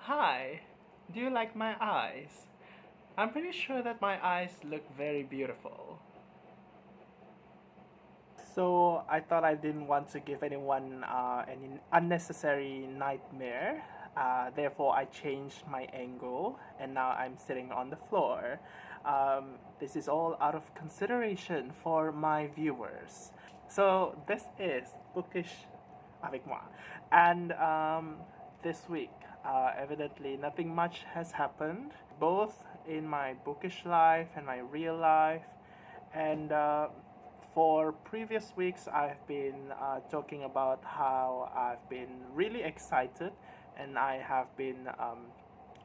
Hi, do you like my eyes? I'm pretty sure that my eyes look very beautiful. So I thought I didn't want to give anyone any unnecessary nightmare. Therefore, I changed my angle and now I'm sitting on the floor. This is all out of consideration for my viewers. So this is Bookish avec moi. And this week, evidently, nothing much has happened, both in my bookish life and my real life. And for previous weeks, I've been talking about how I've been really excited and I have been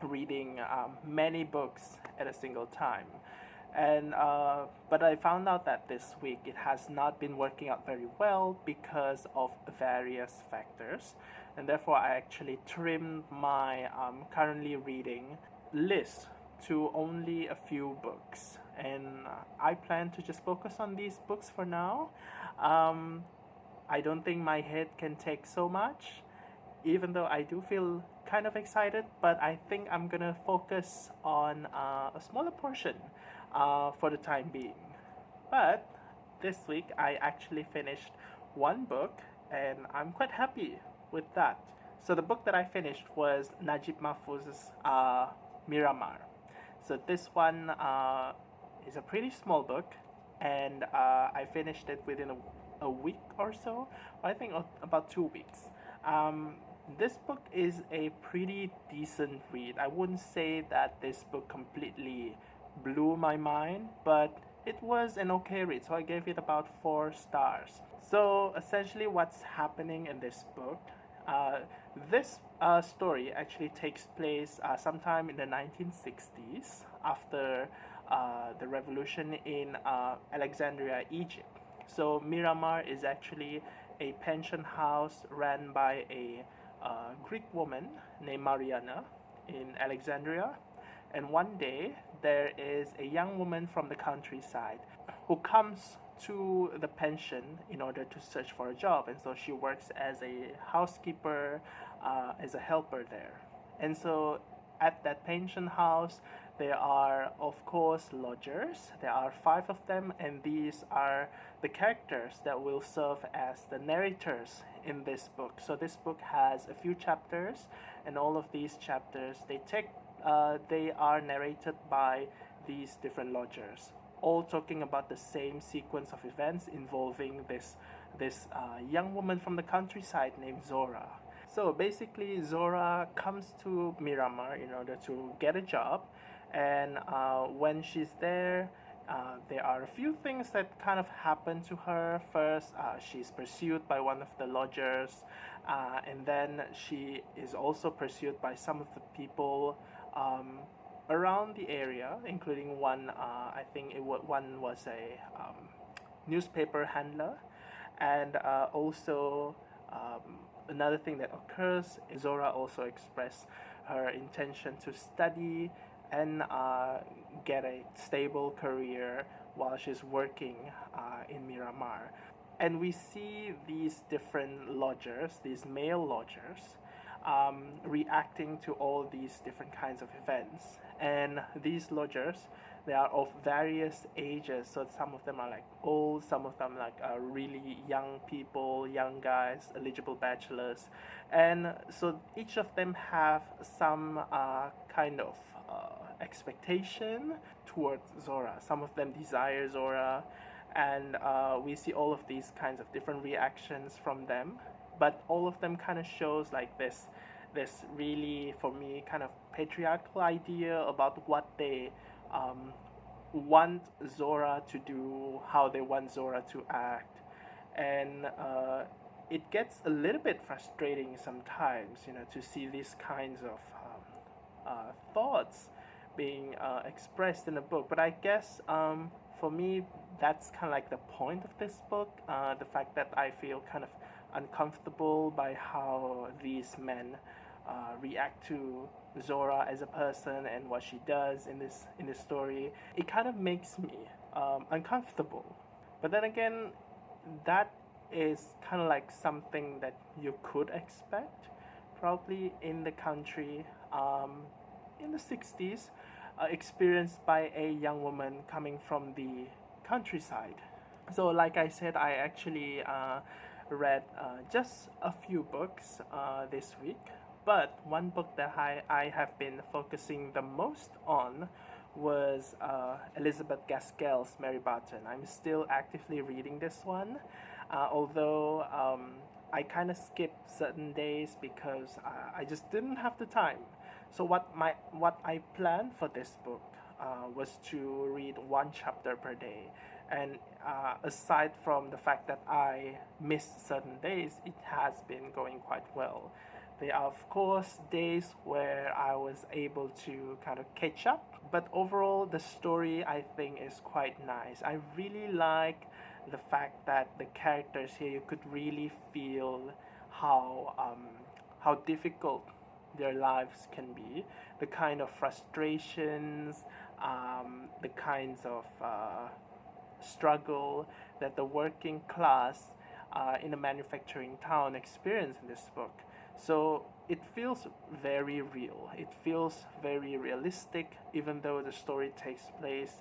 reading many books at a single time. And but I found out that this week it has not been working out very well because of various factors, and therefore I actually trimmed my currently reading list to only a few books, and I plan to just focus on these books for now. Um, I don't think my head can take so much, even though I do feel kind of excited, but I think I'm gonna focus on a smaller portion for the time being. But this week I actually finished one book and I'm quite happy with that. So the book that I finished was Najib Mahfouz's Miramar. So this one is a pretty small book, and I finished it within a week or so. I think about 2 weeks. This book is a pretty decent read. I wouldn't say that this book completely blew my mind, but it was an okay read, so I gave it about 4 stars. So essentially, what's happening in this book? This story actually takes place sometime in the 1960s after the revolution in Alexandria, Egypt. So Miramar is actually a pension house ran by a Greek woman named Mariana in Alexandria. And one day, there is a young woman from the countryside who comes to the pension in order to search for a job. And so she works as a housekeeper, as a helper there. And so at that pension house, there are, of course, lodgers. There are 5 of them, and these are the characters that will serve as the narrators in this book. So this book has a few chapters, and all of these chapters they are narrated by these different lodgers, all talking about the same sequence of events involving this young woman from the countryside named Zora. So basically, Zora comes to Miramar in order to get a job, and when she's there are a few things that kind of happen to her. First, she's pursued by one of the lodgers, and then she is also pursued by some of the people around the area, including one. I think one was a newspaper handler, and also another thing that occurs. Zora also expressed her intention to study and get a stable career while she's working in Miramar. And we see these different lodgers, these male lodgers, reacting to all these different kinds of events. And these lodgers, they are of various ages. So some of them are like old, some of them like really young people, young guys, eligible bachelors. And so each of them have some kind of expectation towards Zora. Some of them desire Zora, and we see all of these kinds of different reactions from them. But all of them kind of shows like this really, for me, kind of patriarchal idea about what they want Zora to do, how they want Zora to act, and it gets a little bit frustrating sometimes, to see these kinds of thoughts being expressed in a book. But I guess for me, that's kind of like the point of this book. The fact that I feel kind of uncomfortable by how these men react to Zora as a person and what she does in this story. It kind of makes me uncomfortable. But then again, that is kind of like something that you could expect probably in the country in the 60s, experienced by a young woman coming from the countryside. So, like I said, I actually read just a few books this week, but one book that I have been focusing the most on was Elizabeth Gaskell's Mary Barton. I'm still actively reading this one, although I kind of skipped certain days because I just didn't have the time. So what I planned for this book was to read one chapter per day, and aside from the fact that I missed certain days, it has been going quite well. There are, of course, days where I was able to kind of catch up, but overall, the story I think is quite nice. I really like the fact that the characters here, you could really feel how difficult their lives can be, the kind of frustrations, the kinds of struggle that the working class in a manufacturing town experience in this book. So it feels very real. It feels very realistic, even though the story takes place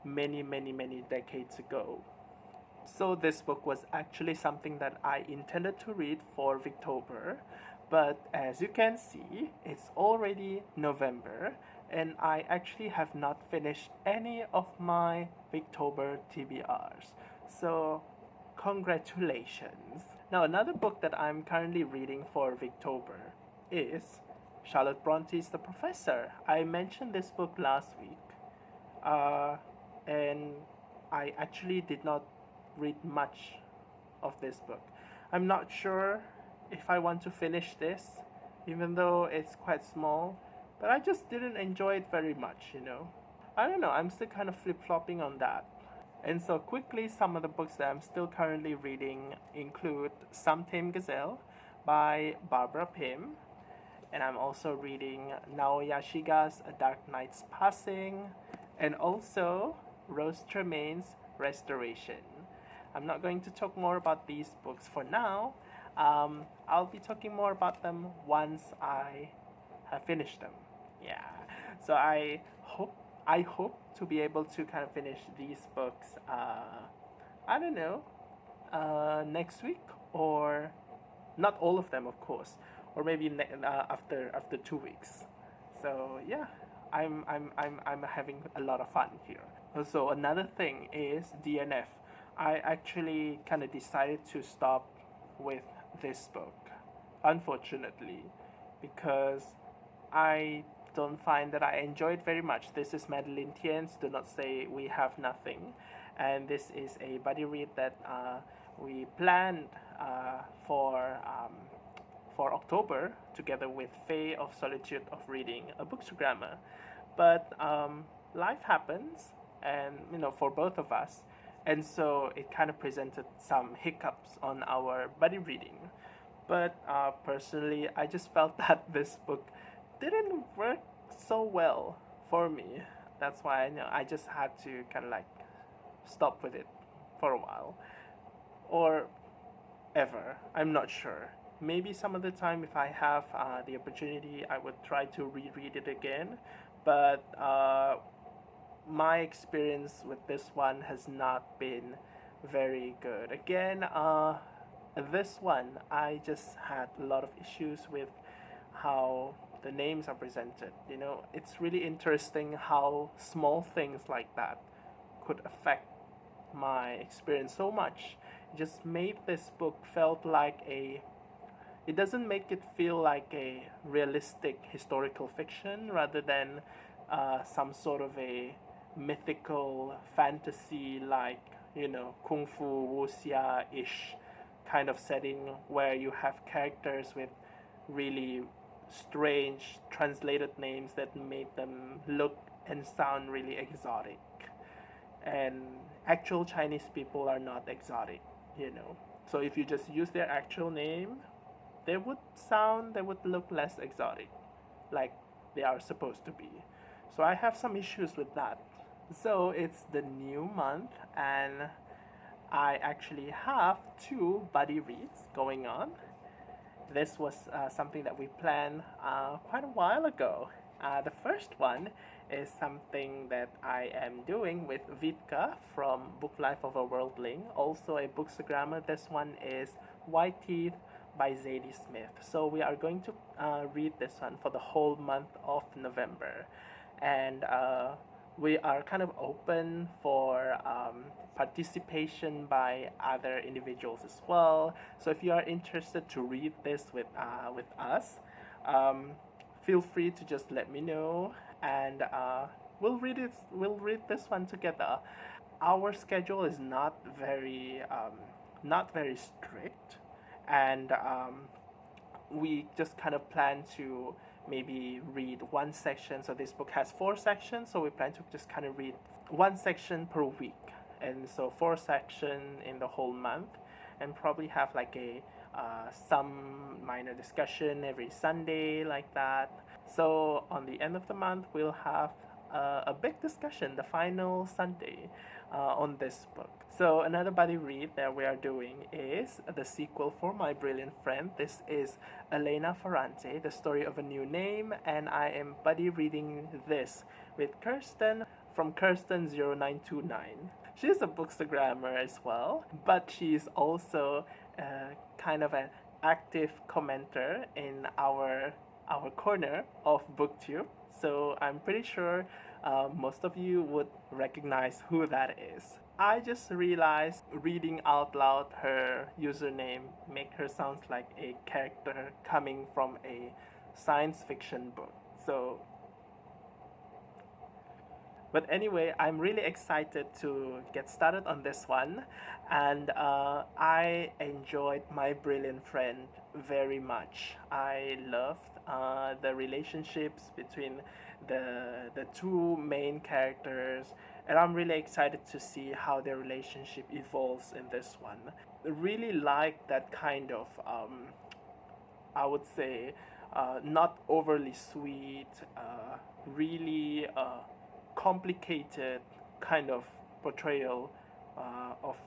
many, many, many decades ago. So this book was actually something that I intended to read for Victober, but as you can see, it's already November, and I actually have not finished any of my Victober TBRs. So congratulations. Now, another book that I'm currently reading for Victober is Charlotte Bronte's The Professor. I mentioned this book last week, and I actually did not read much of this book. I'm not sure if I want to finish this, even though it's quite small, but I just didn't enjoy it very much, I don't know, I'm still kind of flip-flopping on that. And so quickly, some of the books that I'm still currently reading include Some Tame Gazelle by Barbara Pym, and I'm also reading Naoya Shiga's A Dark Night's Passing, and also Rose Tremaine's Restoration. I'm not going to talk more about these books for now. I'll be talking more about them once I have finished them. Yeah. So I hope to be able to kind of finish these books. I don't know, next week, or not all of them, of course, or maybe after 2 weeks. So yeah, I'm having a lot of fun here. Also, another thing is DNF. I actually kind of decided to stop with this book, unfortunately, because I don't find that I enjoy it very much. This is Madeleine Thien's Do Not Say We Have Nothing, and this is a buddy read that we planned for October together with Faye of Solitude of Reading, a bookstagrammer. But life happens, and for both of us, and so it kind of presented some hiccups on our buddy reading. But personally, I just felt that this book didn't work so well for me. That's why I just had to kind of like stop with it for a while, or ever. I'm not sure. Maybe some other time, if I have the opportunity, I would try to reread it again. But my experience with this one has not been very good. Again, this one, I just had a lot of issues with how the names are presented. It's really interesting how small things like that could affect my experience so much. It just made this book felt like it doesn't make it feel like a realistic historical fiction, rather than some sort of a mythical fantasy, like kung fu wuxia-ish kind of setting, where you have characters with really strange translated names that made them look and sound really exotic, and actual Chinese people are not exotic. So if you just use their actual name, they would look less exotic, like they are supposed to be. So I have some issues with that. So it's the new month, and I actually have 2 buddy reads going on. this was something that we planned quite a while ago. The first one is something that I am doing with Wiebke from Book Life of a Worldling, also a bookstagrammer. This one is White Teeth by Zadie Smith. So we are going to read this one for the whole month of November. And we are kind of open for participation by other individuals as well. So if you are interested to read this with us, feel free to just let me know, and we'll read it. We'll read this one together. Our schedule is not very strict, and we just kind of plan to maybe read one section. So this book has 4 sections, so we plan to just kind of read one section per week, and so 4 sections in the whole month, and probably have like a some minor discussion every Sunday, like that. So on the end of the month, we'll have a big discussion, the final Sunday, on this book. So another buddy read that we are doing is the sequel for My Brilliant Friend. This is Elena Ferrante, The Story of a New Name, and I am buddy reading this with Kirsten from Kirsten0929. She's a bookstagrammer as well, but she's also kind of an active commenter in our corner of BookTube. So I'm pretty sure most of you would recognize who that is. I just realized reading out loud her username make her sound like a character coming from a science fiction book. So but anyway, I'm really excited to get started on this one, and I enjoyed My Brilliant Friend very much. I loved the relationships between the 2 main characters, and I'm really excited to see how their relationship evolves in this one. I really like that kind of, I would say, not overly sweet, really complicated kind of portrayal of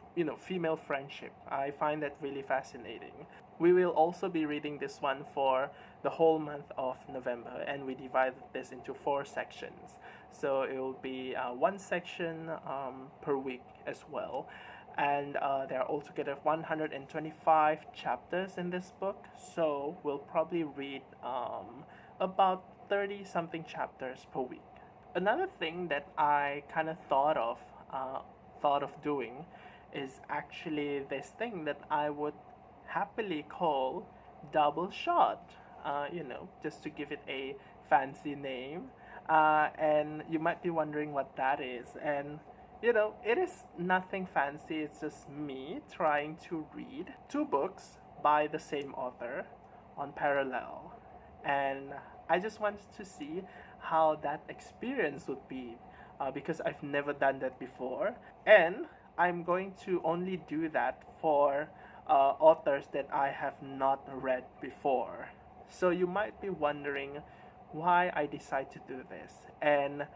female friendship. I find that really fascinating. We will also be reading this one for the whole month of November, and we divided this into 4 sections. So it will be 1 section per week as well. And there are altogether 125 chapters in this book, so we'll probably read about 30 something chapters per week. Another thing that I kind of thought of doing is actually this thing that I would happily call double shot, just to give it a fancy name. And you might be wondering what that is. And it is nothing fancy. It's just me trying to read 2 books by the same author on parallel. And I just wanted to see how that experience would be, because I've never done that before. And I'm going to only do that for authors that I have not read before. So you might be wondering why I decide to do this. And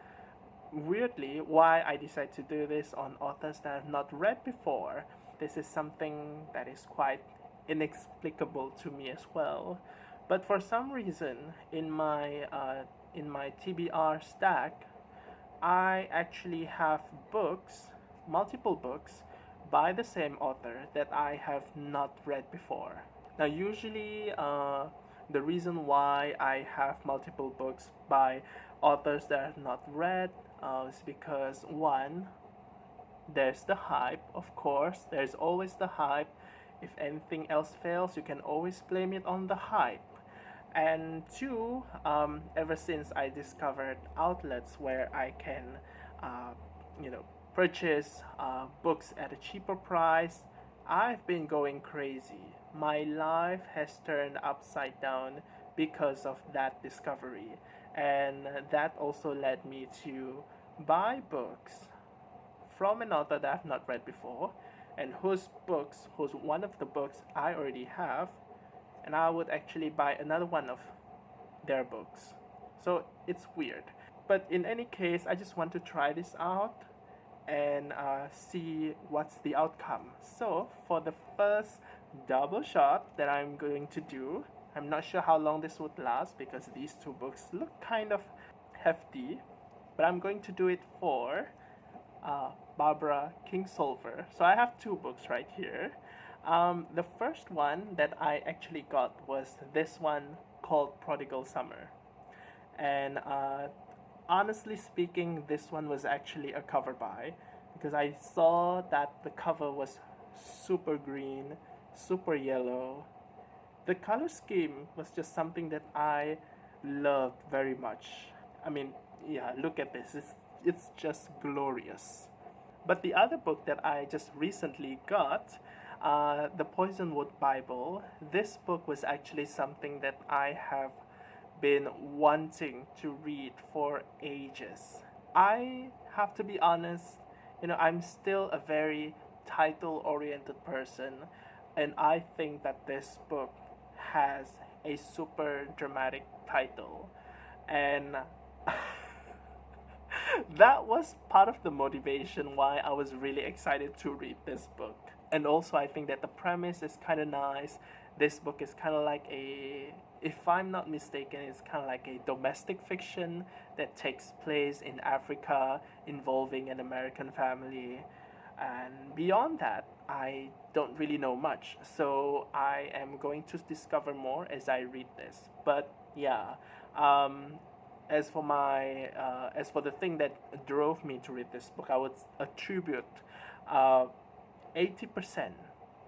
weirdly, why I decide to do this on authors that I've not read before. This is something that is quite inexplicable to me as well. But for some reason, in my TBR stack, I actually have multiple books by the same author that I have not read before. Now, usually, the reason why I have multiple books by authors that I have not read is because, one, there's the hype, of course. There's always the hype. If anything else fails, you can always blame it on the hype. And 2, ever since I discovered outlets where I can, purchase books at a cheaper price, I've been going crazy. My life has turned upside down because of that discovery. And that also led me to buy books from an author that I've not read before, and whose one of the books I already have, and I would actually buy another one of their books. So it's weird. But in any case, I just want to try this out and see what's the outcome. So for the first double shot that I'm going to do, I'm not sure how long this would last because these two books look kind of hefty, but I'm going to do it for Barbara Kingsolver. So I have two books right here. The first one that I actually got was this one called Prodigal Summer. And honestly speaking, this one was actually a cover buy because I saw that the cover was super green, super yellow. The color scheme was just something that I loved very much. I mean, yeah, look at this. It's just glorious. But the other book that I just recently got, The Poisonwood Bible, this book was actually something that I have been wanting to read for ages. I have to be honest, I'm still a very title-oriented person, and I think that this book has a super dramatic title, and that was part of the motivation why I was really excited to read this book. And also, I think that the premise is kind of nice. This book is kind of like if I'm not mistaken, it's kind of like a domestic fiction that takes place in Africa involving an American family. And beyond that, I don't really know much. So I am going to discover more as I read this. But yeah, as for the thing that drove me to read this book, I would attribute 80%.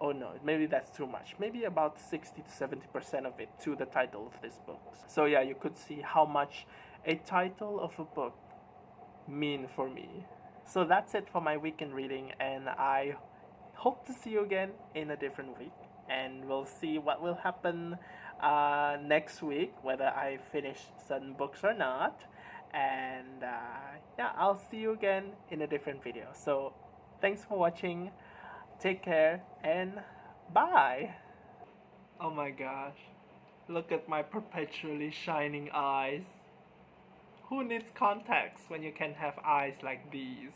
Oh no, maybe that's too much. Maybe about 60 to 70% of it to the title of this book. So yeah, you could see how much a title of a book mean for me. So that's it for my weekend reading, and I hope to see you again in a different week. And we'll see what will happen next week, whether I finish certain books or not. And yeah, I'll see you again in a different video. So thanks for watching. Take care and bye. Oh my gosh, look at my perpetually shining eyes. Who needs contacts when you can have eyes like these?